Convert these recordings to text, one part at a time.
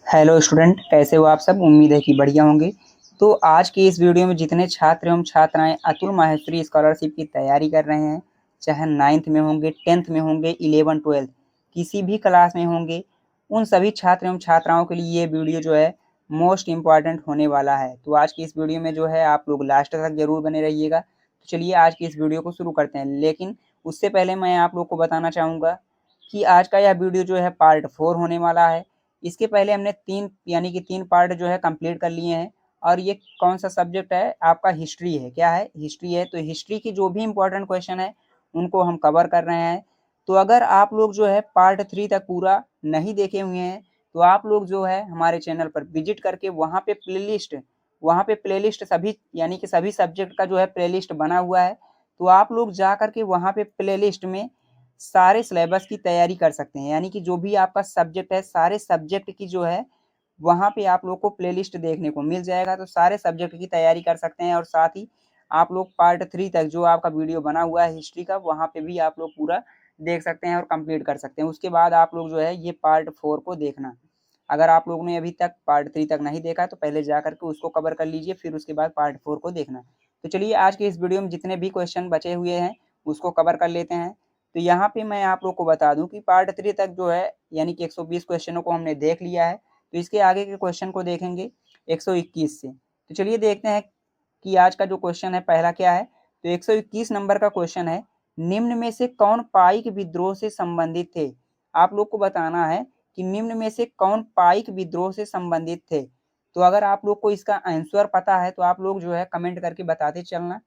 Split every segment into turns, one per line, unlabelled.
Hello student, कैसे हो आप सब। उम्मीद है कि बढ़िया होंगे। तो आज की इस वीडियो में जितने छात्र एवं छात्राएं अतुल माहेश्वरी स्कॉलरशिप की तैयारी कर रहे हैं, चाहे 9th में होंगे, 10th में होंगे, 11 12 किसी भी क्लास में होंगे, उन सभी छात्र एवं छात्राओं के लिए ये वीडियो जो है मोस्ट इम्पॉर्टेंट होने वाला है। तो आज की इस वीडियो में जो है आप लोग लास्ट तक जरूर बने रहिएगा। तो चलिए आज की इस वीडियो को शुरू करते हैं, लेकिन उससे पहले मैं आप लोग को बताना चाहूँगा कि आज का यह वीडियो जो है पार्ट 4 होने वाला है। इसके पहले हमने 3 पार्ट जो है कंप्लीट कर लिए हैं। और ये कौन सा सब्जेक्ट है आपका, हिस्ट्री है। क्या है? हिस्ट्री है। तो हिस्ट्री की जो भी इंपॉर्टेंट क्वेश्चन है उनको हम कवर कर रहे हैं। तो अगर आप लोग जो है पार्ट 3 तक पूरा नहीं देखे हुए हैं तो आप लोग जो है हमारे चैनल पर विजिट करके वहाँ पे प्लेलिस्ट सभी यानी कि सभी सब्जेक्ट का जो है प्लेलिस्ट बना हुआ है। तो आप लोग जा करके वहाँ पे प्लेलिस्ट में सारे सिलेबस की तैयारी कर सकते हैं। यानी कि जो भी आपका सब्जेक्ट है, सारे सब्जेक्ट की जो है वहाँ पे आप लोग को प्लेलिस्ट देखने को मिल जाएगा। तो सारे सब्जेक्ट की तैयारी कर सकते हैं और साथ ही आप लोग पार्ट 3 तक जो आपका वीडियो बना हुआ है हिस्ट्री का, वहाँ पे भी आप लोग पूरा देख सकते हैं और कंप्लीट कर सकते हैं। उसके बाद आप लोग जो है ये पार्ट 4 को देखना। अगर आप लोगों ने अभी तक पार्ट 3 तक नहीं देखा तो पहले जा करके उसको कवर कर लीजिए, फिर उसके बाद पार्ट 4 को देखना। तो चलिए आज के इस वीडियो में जितने भी क्वेश्चन बचे हुए हैं उसको कवर कर लेते हैं। तो यहाँ पे मैं आप लोग को बता दूं कि पार्ट 3 तक जो है यानी कि 120 क्वेश्चनों को हमने देख लिया है। तो इसके आगे के क्वेश्चन को देखेंगे 121 से। तो चलिए देखते हैं कि आज का जो क्वेश्चन है पहला क्या है। तो 121 नंबर का क्वेश्चन है, निम्न में से कौन पाइक विद्रोह से संबंधित थे। आप लोग को बताना है कि निम्न में से कौन पाइक विद्रोह से संबंधित थे। तो अगर आप लोग को इसका आंसर पता है तो आप लोग जो है कमेंट करके बताते चलना।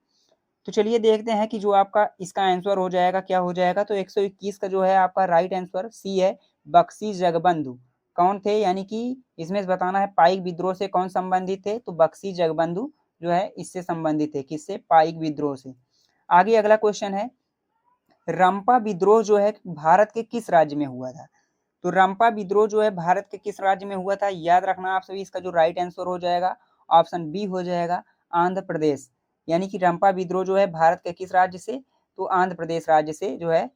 तो चलिए देखते हैं कि जो आपका इसका आंसर हो जाएगा क्या हो जाएगा। तो 121 का जो है आपका राइट आंसर सी है, बख्शी जगबंधु। कौन थे? यानी कि इसमें बताना है पाइक विद्रोह से कौन संबंधित थे। तो बख्शी जगबंधु जो है इससे संबंधित है। किससे? पाइक विद्रोह से। आगे अगला क्वेश्चन है, रंपा विद्रोह जो है भारत के किस राज्य में हुआ था। तो रंपा विद्रोह जो है भारत के किस राज्य में हुआ था, याद रखना आप सभी। इसका जो राइट आंसर हो जाएगा ऑप्शन बी हो जाएगा, आंध्र प्रदेश। यानी कि रंपा विद्रोह जो है भारत के किस राज्य से, तो आंध्र प्रदेश राज्य से जो है।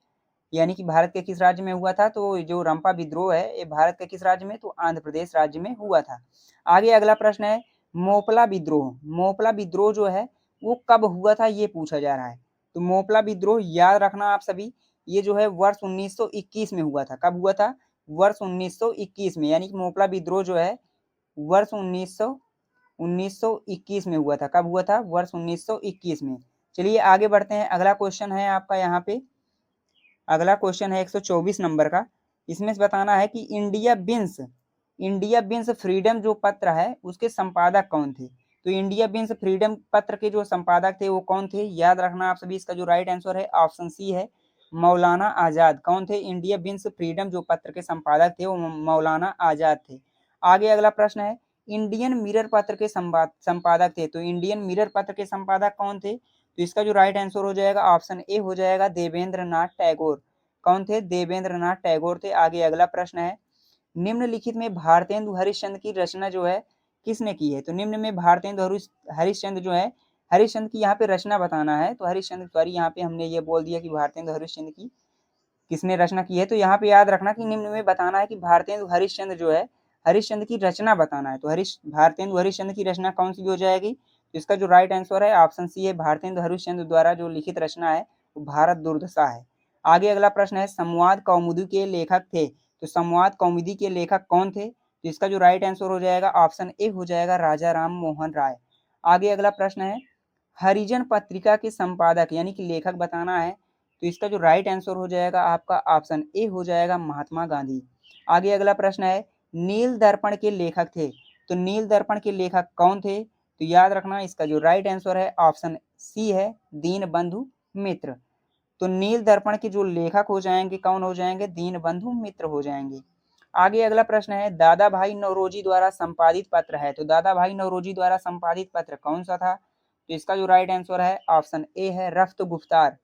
यानी कि भारत के किस राज्य में हुआ था, तो जो रंपा विद्रोह है ये भारत के किस राज्य में, तो आंध्र प्रदेश राज्य में हुआ था। आगे अगला प्रश्न है, मोपला विद्रोह। मोपला विद्रोह जो है वो कब हुआ था ये पूछा जा रहा है। तो मोपला विद्रोह याद रखना आप सभी, ये जो है वर्ष 1921 में हुआ था। कब हुआ था? वर्ष 1921 में। यानी कि मोपला विद्रोह जो है वर्ष 1921 में हुआ था। कब हुआ था? वर्ष 1921 में। चलिए आगे बढ़ते हैं। अगला क्वेश्चन है आपका यहाँ पे, अगला क्वेश्चन है 124 नंबर का। इसमें से बताना है कि इंडिया बिन्स फ्रीडम जो पत्र है उसके संपादक कौन थे। तो इंडिया बिन्स फ्रीडम पत्र के जो संपादक थे वो कौन थे, याद रखना आप सभी। इसका जो राइट आंसर है ऑप्शन सी है, मौलाना आजाद। कौन थे? इंडिया बिन्स फ्रीडम जो पत्र के संपादक थे वो मौलाना आजाद थे। आगे अगला प्रश्न है, इंडियन मिरर पत्र के संपादक थे। तो इंडियन मिरर पत्र के संपादक कौन थे? तो इसका जो राइट आंसर हो जाएगा ऑप्शन ए हो जाएगा, देवेंद्र नाथ टैगोर। कौन थे? देवेंद्र नाथ टैगोर थे। आगे अगला प्रश्न है, निम्नलिखित में भारतेंदु हरिश्चंद्र की रचना जो है किसने की है। तो निम्न में भारतेंदु हरिश्चंद्र जो है, हरिश्चंद्र की यहाँ पे रचना बताना है। तो हरिश्चंद्र, सॉरी यहाँ पे हमने ये बोल दिया कि भारतेंदु हरिश्चंद्र की किसने रचना की है। तो यहाँ पे याद रखना कि निम्न में बताना है कि भारतेंदु हरिश्चंद्र जो है, हरिश्चंद्र की रचना बताना है। तो भारतेंदु हरिश्चंद्र की रचना कौन सी हो जाएगी। तो इसका जो राइट आंसर है ऑप्शन सी है, भारतेंदु हरिश्चंद्र द्वारा जो लिखित रचना है वो भारत दुर्दशा है। आगे अगला प्रश्न है, संवाद कौमुदी के लेखक थे। तो संवाद कौमुदी के लेखक कौन थे। तो इसका जो राइट आंसर हो जाएगा ऑप्शन ए हो जाएगा, राजा राम मोहन राय। आगे अगला प्रश्न है, हरिजन पत्रिका के संपादक यानी कि लेखक बताना है। तो इसका जो राइट आंसर हो जाएगा आपका ऑप्शन ए हो जाएगा, महात्मा गांधी। आगे अगला प्रश्न है, नील दर्पण के लेखक थे। तो नील दर्पण के लेखक कौन थे। तो याद रखना इसका जो राइट आंसर है ऑप्शन सी है, दीन बंधु मित्र। तो नील दर्पण के जो लेखक हो जाएंगे कौन हो जाएंगे, दीन बंधु मित्र हो जाएंगे। आगे अगला प्रश्न है, दादा भाई नौरोजी द्वारा संपादित पत्र है। तो दादा भाई नौरोजी द्वारा संपादित पत्र कौन सा था। तो इसका जो राइट आंसर है ऑप्शन ए है, रफ्त गुफ्तार।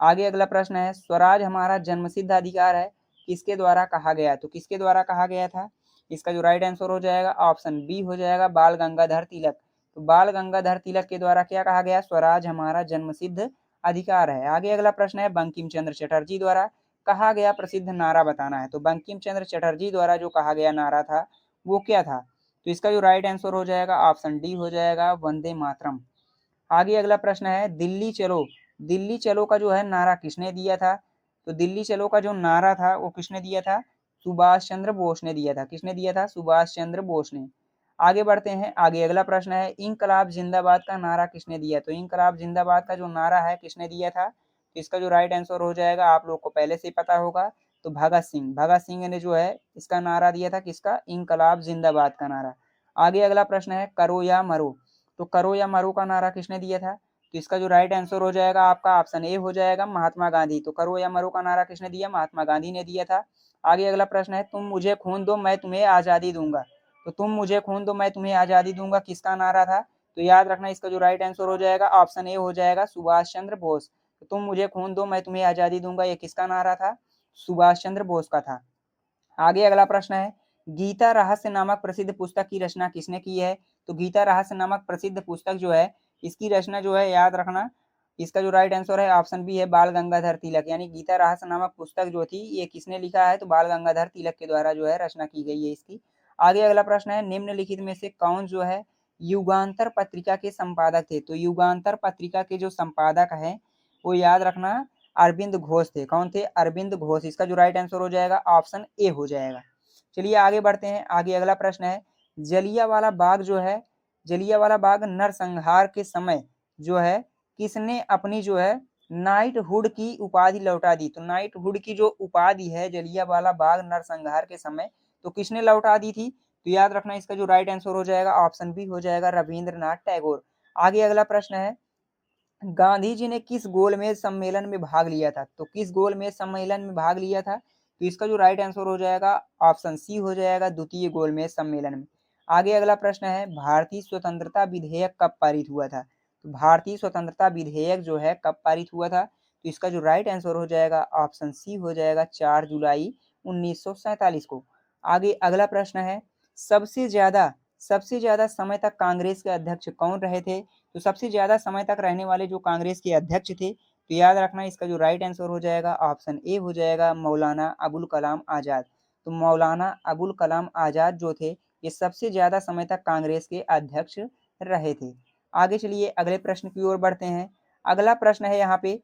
आगे अगला प्रश्न है, स्वराज हमारा जन्मसिद्ध अधिकार है किसके द्वारा कहा गया। तो किसके द्वारा कहा गया था। इसका जो राइट आंसर हो जाएगा ऑप्शन बी हो जाएगा, बाल गंगाधर तिलक। तो बाल गंगाधर तिलक के द्वारा क्या कहा गया, स्वराज हमारा जन्मसिद्ध अधिकार है। आगे अगला प्रश्न है, बंकिम चंद्र चटर्जी द्वारा कहा गया प्रसिद्ध नारा बताना है। तो बंकिम चंद्र चटर्जी द्वारा जो कहा गया नारा था वो क्या था? तो इसका जो राइट आंसर हो जाएगा ऑप्शन डी हो जाएगा, वंदे मातरम। आगे अगला प्रश्न है, दिल्ली चलो। दिल्ली चलो का जो है नारा किसने दिया था? तो दिल्ली चलो का जो नारा था वो किसने दिया था? सुभाष चंद्र बोस ने दिया था। किसने दिया था? सुभाष चंद्र बोस ने। आगे बढ़ते हैं, आगे अगला प्रश्न है, इंकलाब जिंदाबाद का नारा किसने दिया? तो इंकलाब जिंदाबाद का जो नारा है किसने दिया था? तो इसका जो राइट आंसर हो जाएगा, आप लोग को पहले से ही पता होगा, तो भगत सिंह। भगत सिंह ने जो है इसका नारा दिया था, किसका? इंकलाब जिंदाबाद का नारा। आगे अगला प्रश्न है, करो या मरो। तो करो या मरो का नारा किसने दिया था? तो इसका जो राइट आंसर हो जाएगा आपका ऑप्शन ए हो जाएगा, महात्मा गांधी। तो करो या मरो का नारा किसने दिया? महात्मा गांधी ने दिया था। आगे अगला प्रश्न है, तुम मुझे खून दो मैं तुम्हें आजादी दूंगा। तो तुम मुझे खून दो मैं तुम्हें आजादी दूंगा किसका नारा था? तो याद रखना, इसका जो राइट आंसर हो जाएगा ऑप्शन ए हो जाएगा, सुभाष चंद्र बोस। तो तुम मुझे खून दो मैं तुम्हें आजादी दूंगा, ये किसका नारा था? सुभाष चंद्र बोस का था। आगे अगला प्रश्न है, गीता रहस्य नामक प्रसिद्ध पुस्तक की रचना किसने की है? तो गीता रहस्य नामक प्रसिद्ध पुस्तक जो है, इसकी रचना जो है, याद रखना, इसका जो राइट आंसर है ऑप्शन बी है, बाल गंगाधर तिलक। यानी गीता रहस्य नामक पुस्तक जो थी ये किसने लिखा है? तो बाल गंगाधर तिलक के द्वारा जो है रचना की गई है इसकी। आगे अगला प्रश्न है, निम्नलिखित में से कौन जो है युगांतर पत्रिका के संपादक थे? तो युगांतर पत्रिका के जो संपादक है वो याद रखना अरविंद घोष थे। कौन थे? अरविंद घोष। इसका जो राइट आंसर हो जाएगा ऑप्शन ए हो जाएगा। चलिए आगे बढ़ते हैं, आगे अगला प्रश्न है, जलियांवाला बाग जो है, जलियांवाला बाग नरसंहार के समय जो है किसने अपनी जो है नाइटहुड की उपाधि लौटा दी? तो नाइटहुड की जो उपाधि है जलियांवाला बाग नरसंहार के समय, तो किसने लौटा दी थी? तो याद रखना, इसका जो राइट आंसर हो जाएगा ऑप्शन बी हो जाएगा, रविंद्रनाथ टैगोर। आगे अगला प्रश्न है, गांधी जी ने किस गोलमेज सम्मेलन में भाग लिया था? तो किस गोलमेज सम्मेलन में भाग लिया था? तो इसका जो राइट आंसर हो जाएगा ऑप्शन सी हो जाएगा, द्वितीय गोलमेज सम्मेलन में। आगे अगला प्रश्न है, भारतीय स्वतंत्रता विधेयक कब पारित हुआ था? तो भारतीय स्वतंत्रता विधेयक जो है कब पारित हुआ था? तो इसका जो राइट आंसर हो जाएगा ऑप्शन सी हो जाएगा, 4 जुलाई 1947 को। आगे अगला प्रश्न है, सबसे ज्यादा सबसे ज्यादा समय तक कांग्रेस के अध्यक्ष कौन रहे थे? तो सबसे ज्यादा समय तक रहने वाले जो कांग्रेस के अध्यक्ष थे, तो याद रखना, इसका जो राइट आंसर हो जाएगा ऑप्शन ए हो जाएगा, मौलाना अबुल कलाम आजाद। तो मौलाना अबुल कलाम आजाद जो थे ये सबसे ज्यादा समय तक कांग्रेस के अध्यक्ष रहे थे। आगे चलिए अगले प्रश्न की ओर बढ़ते हैं। अगला प्रश्न है यहाँ पे,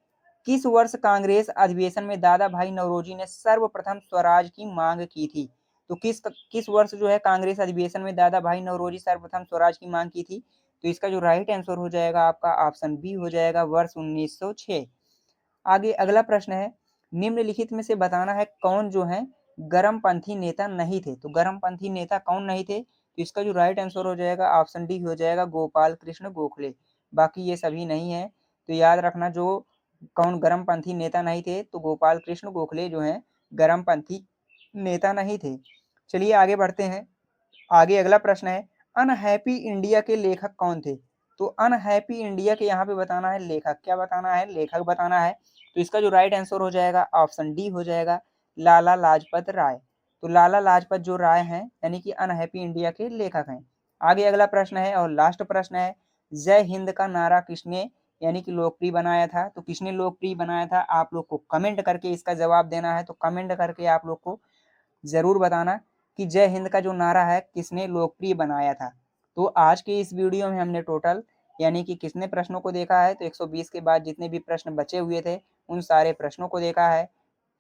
किस वर्ष कांग्रेस अधिवेशन में दादा भाई नौरोजी ने सर्वप्रथम स्वराज की मांग की थी? तो किस वर्ष जो है कांग्रेस अधिवेशन में दादा भाई नौरोजी सर्वप्रथम स्वराज की मांग की थी? तो इसका जो राइट आंसर हो जाएगा आपका ऑप्शन बी हो जाएगा, वर्ष 1906। आगे अगला प्रश्न है, निम्नलिखित में से बताना है कौन जो है गर्मपंथी नेता नहीं थे? तो गर्मपंथी नेता कौन नहीं थे? तो इसका जो राइट आंसर हो जाएगा ऑप्शन डी हो जाएगा, गोपाल कृष्ण गोखले। बाकी ये सभी नहीं है। तो याद रखना, जो कौन गर्मपंथी नेता नहीं थे, तो गोपाल कृष्ण गोखले जो है गर्मपंथी नेता नहीं थे। चलिए आगे बढ़ते हैं, आगे अगला प्रश्न है, अनहैप्पी इंडिया के लेखक कौन थे? तो अनहैप्पी इंडिया के यहाँ पे बताना है लेखक। क्या बताना है? लेखक बताना है। तो इसका जो राइट आंसर हो जाएगा ऑप्शन डी हो जाएगा, लाला लाजपत राय। तो लाला लाजपत जो राय हैं यानी कि अनहैप्पी इंडिया के लेखक हैं। आगे अगला प्रश्न है और लास्ट प्रश्न है, जय हिंद का नारा किसने यानी कि लोकप्रिय बनाया था? तो किसने लोकप्रिय बनाया था? आप लोग को कमेंट करके इसका जवाब देना है। तो कमेंट करके आप लोग को जरूर बताना कि जय हिंद का जो नारा है किसने लोकप्रिय बनाया था। तो आज के इस वीडियो में हमने टोटल यानी कि कितने प्रश्नों को देखा है? तो 120 के बाद जितने भी प्रश्न बचे हुए थे उन सारे प्रश्नों को देखा है।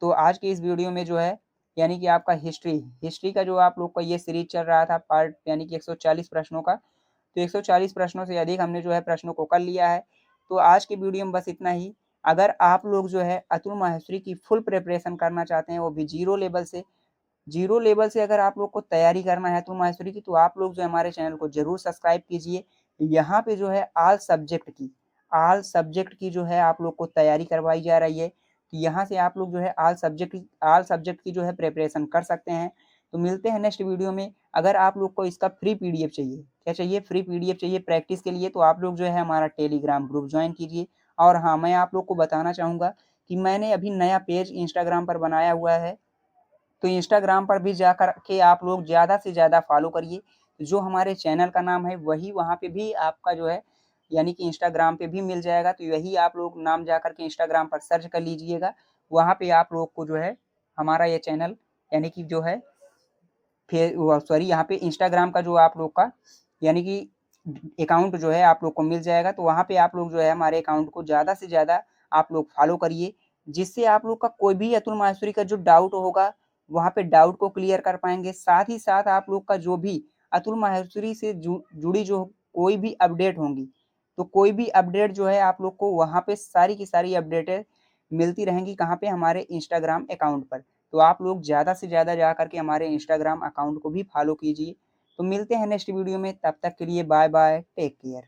तो आज के इस वीडियो में जो है यानी कि आपका हिस्ट्री का जो आप लोग का ये सीरीज चल रहा था पार्ट यानी कि 140 प्रश्नों का, तो 140 प्रश्नों से अधिक हमने जो है प्रश्नों को कर लिया है। तो आज के वीडियो में बस इतना ही। अगर आप लोग जो है अतुल माहेश्वरी की फुल प्रिपरेशन करना चाहते हैं, वो भी जीरो लेवल से अगर आप लोग को तैयारी करना है तो माहेश्वरी की, तो आप लोग जो हमारे चैनल को जरूर सब्सक्राइब कीजिए। यहाँ पे जो है आल सब्जेक्ट की जो है आप लोग को तैयारी करवाई जा रही है। तो यहाँ से आप लोग जो है आल सब्जेक्ट की जो है प्रिपरेशन कर सकते हैं। तो मिलते हैं नेक्स्ट वीडियो में। अगर आप लोग को इसका फ्री पीडीएफ चाहिए, क्या चाहिए? फ्री पीडीएफ चाहिए प्रैक्टिस के लिए, तो आप लोग जो है हमारा टेलीग्राम ग्रुप ज्वाइन कीजिए। और हाँ, मैं आप लोग को बताना चाहूँगा कि मैंने अभी नया पेज इंस्टाग्राम पर बनाया हुआ है। तो इंस्टाग्राम पर भी जाकर के आप लोग ज़्यादा से ज़्यादा फॉलो करिए। जो हमारे चैनल का नाम है वही वहाँ पे भी आपका जो है यानी कि इंस्टाग्राम पे भी मिल जाएगा। तो यही आप लोग नाम जा कर के इंस्टाग्राम पर सर्च कर लीजिएगा। वहाँ पे आप लोग को जो है हमारा ये चैनल यानी कि जो है सॉरी यहाँ पे इंस्टाग्राम का जो आप लोग का यानी कि अकाउंट जो है आप लोग को मिल जाएगा। तो वहाँ पे आप लोग जो है हमारे अकाउंट को ज़्यादा से ज़्यादा आप लोग फॉलो करिए, जिससे आप लोग का कोई भी अतुल माहेश्वरी का जो डाउट होगा वहाँ पे डाउट को क्लियर कर पाएंगे। साथ ही साथ आप लोग का जो भी अतुल माहेश्वरी से जुड़ी जो कोई भी अपडेट होंगी, तो कोई भी अपडेट जो है आप लोग को वहाँ पे सारी की सारी अपडेटें मिलती रहेंगी। कहाँ पे? हमारे इंस्टाग्राम अकाउंट पर। तो आप लोग ज़्यादा से ज़्यादा जा करके हमारे इंस्टाग्राम अकाउंट को भी फॉलो कीजिए। तो मिलते हैं नेक्स्ट वीडियो में, तब तक के लिए बाय बाय, टेक केयर।